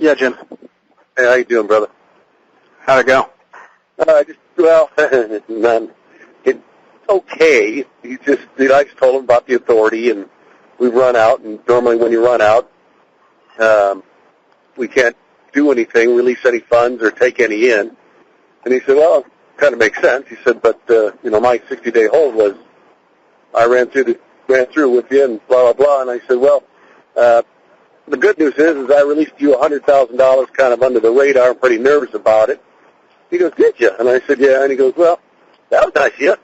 Yeah, Jim. Hey, how you doing, brother? How'd it go? It's okay. I just told him about the authority, and we run out, and normally when you run out, we can't do anything, release any funds or take any in. And he said, well, it kind of makes sense. He said, but, my 60-day hold was, I ran through with you and blah, blah, blah. And I said, well, the good news is I released you $100,000 kind of under the radar. I'm pretty nervous about it. He goes, did you? And I said, yeah. And he goes, well, that was nice of you.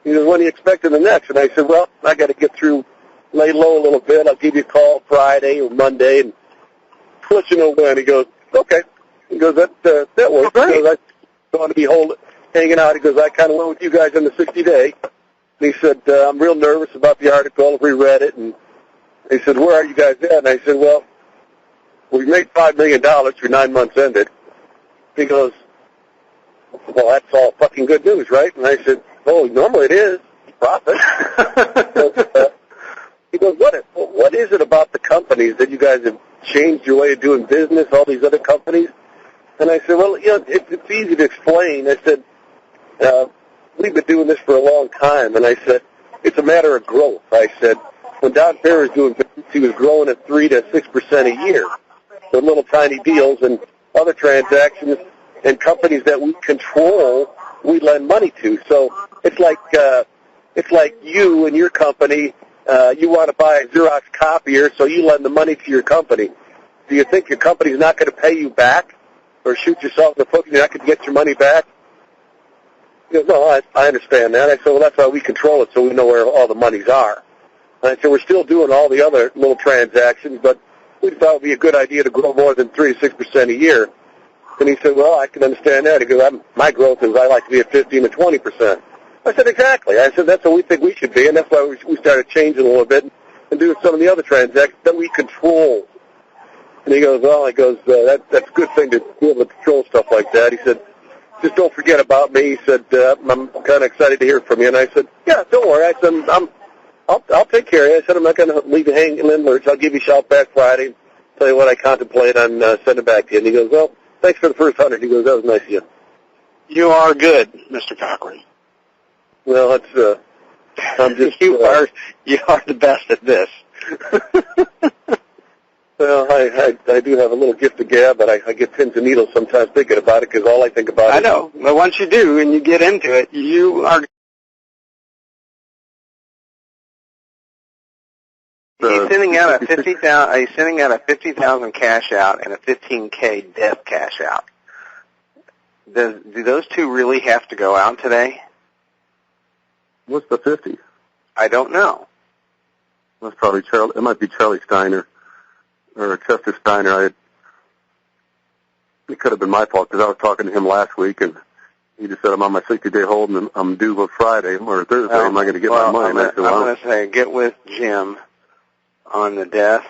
He goes, when are you expecting the next? And I said, well, I got to get through, lay low a little bit. I'll give you a call Friday or Monday and let you know when. He goes, okay. He goes, that works. Great. He goes, I want to be hanging out. He goes, I kind of went with you guys in the 60-day. And he said, I'm real nervous about the article. We read it. And he said, where are you guys at? And I said, well, we made $5 million through 9 months ended. He goes, well, that's all fucking good news, right? And I said, oh, normally it is. Profit. He goes, what is it about the companies that you guys have changed your way of doing business, all these other companies? And I said, well, it's easy to explain. I said, we've been doing this for a long time. And I said, it's a matter of growth. I said, when Don Fair was doing business, he was growing at 3 to 6% a year with little tiny deals and other transactions and companies that we control, we lend money to. So it's like you and your company, you want to buy a Xerox copier, so you lend the money to your company. Do you think your company's not going to pay you back or shoot yourself in the foot and you're not going to get your money back? He goes, no, I understand that. I said, well, that's why we control it, so we know where all the monies are. And I said, we're still doing all the other little transactions, but we thought it would be a good idea to grow more than 3 to 6% a year. And he said, well, I can understand that. He goes, my growth is I like to be at 15 to 20%. I said, exactly. I said, that's what we think we should be, and that's why we started changing a little bit and doing some of the other transactions that we control. And he goes, well, that's a good thing to be able to control stuff like that. He said, just don't forget about me. He said, I'm kind of excited to hear from you. And I said, yeah, don't worry. I said, I'll take care of you. I said, I'm not going to leave you hanging in lurch. I'll give you a shout back Friday and tell you what I contemplate on sending back to you. And he goes, well, thanks for the first 100. He goes, that was nice of you. You are good, Mr. Cochran. Well, I'm just... you are the best at this. Well, I do have a little gift of gab, but I get pins and needles sometimes thinking about it because all I think about is... I know. But once you do and you get into it, you are... He's sending out a $50,000 cash out and a $15K death cash out. Do those two really have to go out today? What's the 50? I don't know. That's probably Charlie. It might be Charlie Steiner or Chester Steiner. It could have been my fault because I was talking to him last week and he just said I'm on my 60-day hold and I'm due on Friday or Thursday. Am I going to get my money? I'm going to say get with Jim on the death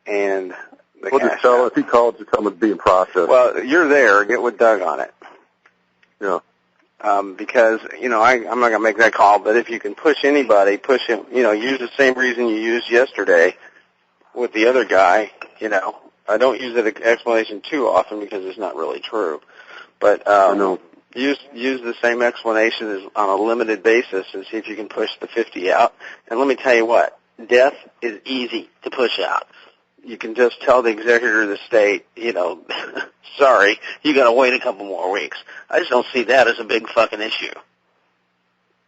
and the we'll cash just tell out. If he calls, just tell him it's being processed. Well, you're there. Get with Doug on it. Yeah. Because, I'm not going to make that call, but if you can push anybody, push him, use the same reason you used yesterday with the other guy, I don't use that explanation too often because it's not really true. But use the same explanation as on a limited basis and see if you can push the 50 out. And let me tell you what, death is easy to push out. You can just tell the executor of the state, sorry, you got to wait a couple more weeks. I just don't see that as a big fucking issue.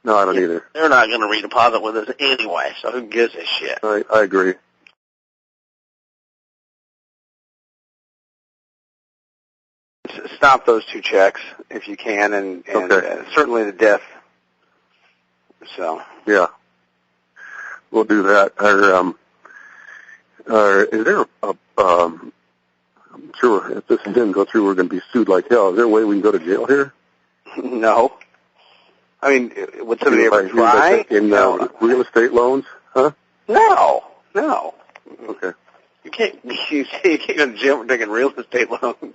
No, I don't either. They're not going to redeposit with us anyway, so who gives a shit? I agree. Stop those two checks if you can, and okay. Certainly the death. So yeah, we'll do that. Is there I'm sure if this didn't go through, we're going to be sued like hell. Is there a way we can go to jail here? No. I mean, would somebody ever try? In real estate loans, huh? No. Okay. You can't go to jail for taking real estate loans.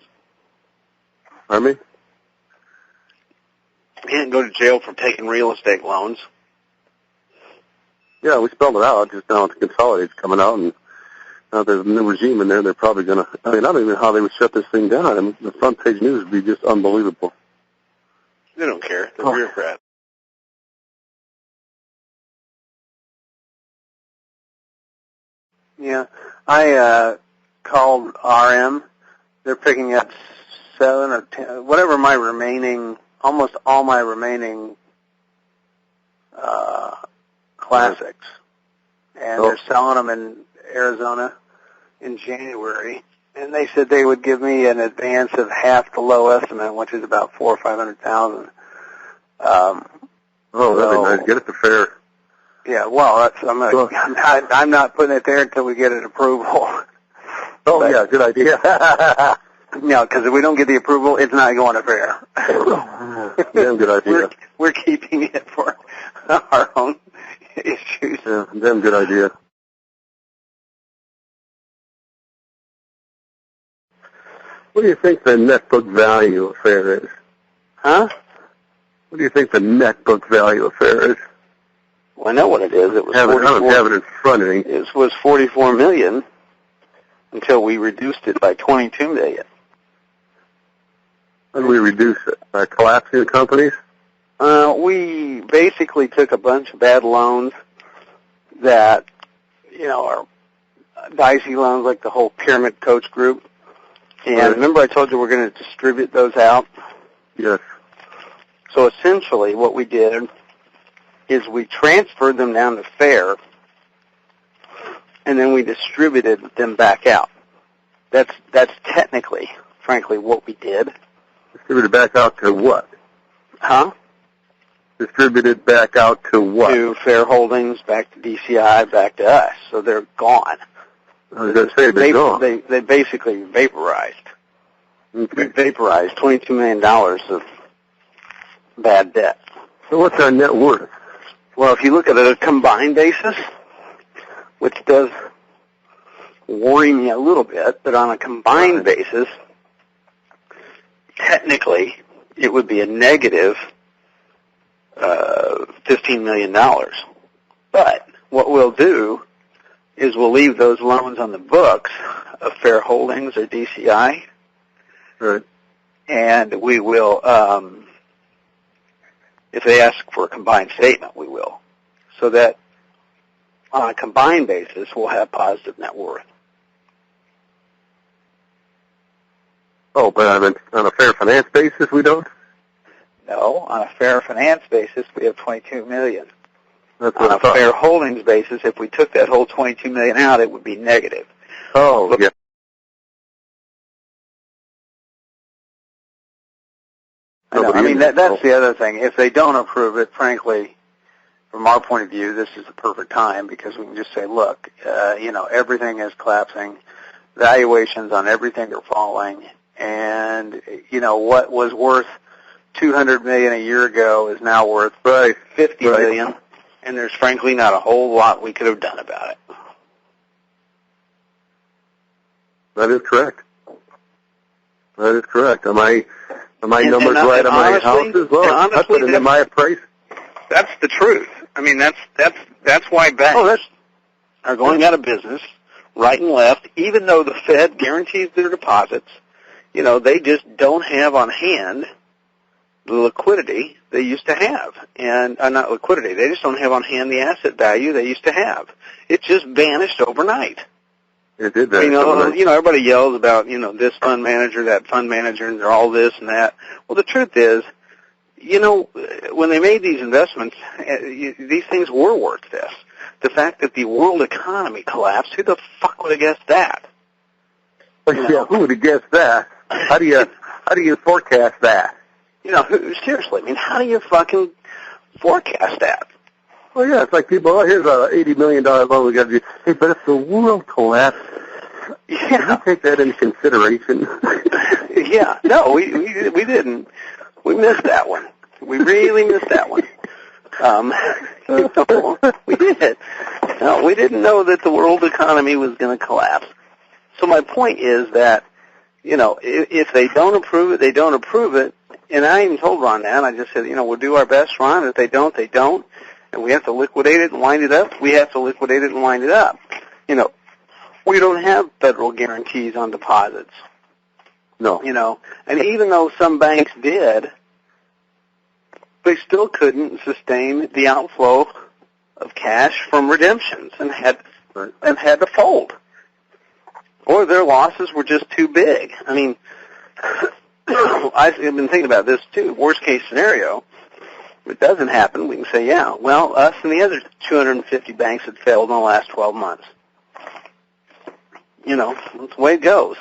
Pardon me? You can't go to jail for taking real estate loans. Yeah, we spelled it out. Just now the Consolidate's coming out, and now there's a new regime in there, they're probably going to, I mean, I don't even know how they would shut this thing down. I mean, the front page news would be just unbelievable. They don't care. They're bureaucrats. Yeah. I called RM. They're picking up 7 or 10, whatever my remaining, almost all my remaining classics. And they're selling them in Arizona in January. And they said they would give me an advance of half the low estimate, which is about $400,000 or $500,000. That'd be nice. Get it to fair. Yeah, well, I'm not putting it there until we get an approval. Yeah, good idea. No, because if we don't get the approval, it's not going to fair. Damn good idea. We're keeping it for our own issues. Yeah, damn good idea. What do you think the net book value of fair is? Huh? What do you think the net book value of fair is? Well, I know what it is. It was I don't have it in front of me. It was $44 million until we reduced it by $22 million. How did we reduce it? By collapsing the companies? We basically took a bunch of bad loans that, are dicey loans, like the whole Pyramid Coach group. And remember I told you we're going to distribute those out? Yes. So essentially what we did is we transferred them down to fair, and then we distributed them back out. That's technically, frankly, what we did. Distributed back out to what? Huh? Distributed back out to what? To Fair Holdings, back to DCI, back to us. So they're gone. I was going to say they're gone. They basically vaporized. Okay. We vaporized $22 million of bad debt. So what's our net worth? Well, if you look at a combined basis, which does worry me a little bit, but on a combined basis, technically, it would be a negative $15 million. But what we'll do is we'll leave those loans on the books of Fair Holdings or DCI, right, and we will, if they ask for a combined statement, we will. So that on a combined basis, we'll have positive net worth. Oh, but on a fair finance basis, we don't? No, on a fair finance basis, we have $22 million. That's what on a fair holdings basis, if we took that whole $22 million out, it would be negative. Oh, yeah. I mean, that's the other thing. If they don't approve it, frankly, from our point of view, this is the perfect time because we can just say, look, everything is collapsing. Valuations on everything are falling. And, what was worth $200 million a year ago is now worth $50 million. And there's frankly not a whole lot we could have done about it. That is correct. That is correct. Am my numbers right on my houses? Well, honestly, I put it in my appraisal. That's the truth. I mean, that's why banks are going out of business right and left, even though the Fed guarantees their deposits. They just don't have on hand the liquidity they used to have. And not liquidity, they just don't have on hand the asset value they used to have. It just vanished overnight. It did vanish overnight. Everybody yells about, this fund manager, that fund manager, and they're all this and that. Well, the truth is, when they made these investments, these things were worth this. The fact that the world economy collapsed, who the fuck would have guessed that? Yeah, who would have guessed that? How do you forecast that? Seriously, I mean, how do you fucking forecast that? Well, yeah, it's like people, here's a $80 million loan we got to do. Hey, but if the world collapsed, can you take that into consideration? Yeah, no, we didn't. We missed that one. We really missed that one. We did. No, we didn't know that the world economy was going to collapse. So my point is that, if they don't approve it, they don't approve it. And I even told Ron that. I just said, we'll do our best, Ron. If they don't, they don't. And we have to liquidate it and wind it up. We have to liquidate it and wind it up. We don't have federal guarantees on deposits. No. You know, and even though some banks did, they still couldn't sustain the outflow of cash from redemptions and had to fold. Or their losses were just too big. I mean, I've been thinking about this too. Worst case scenario, if it doesn't happen, we can say, yeah, well, us and the other 250 banks had failed in the last 12 months. You know, that's the way it goes.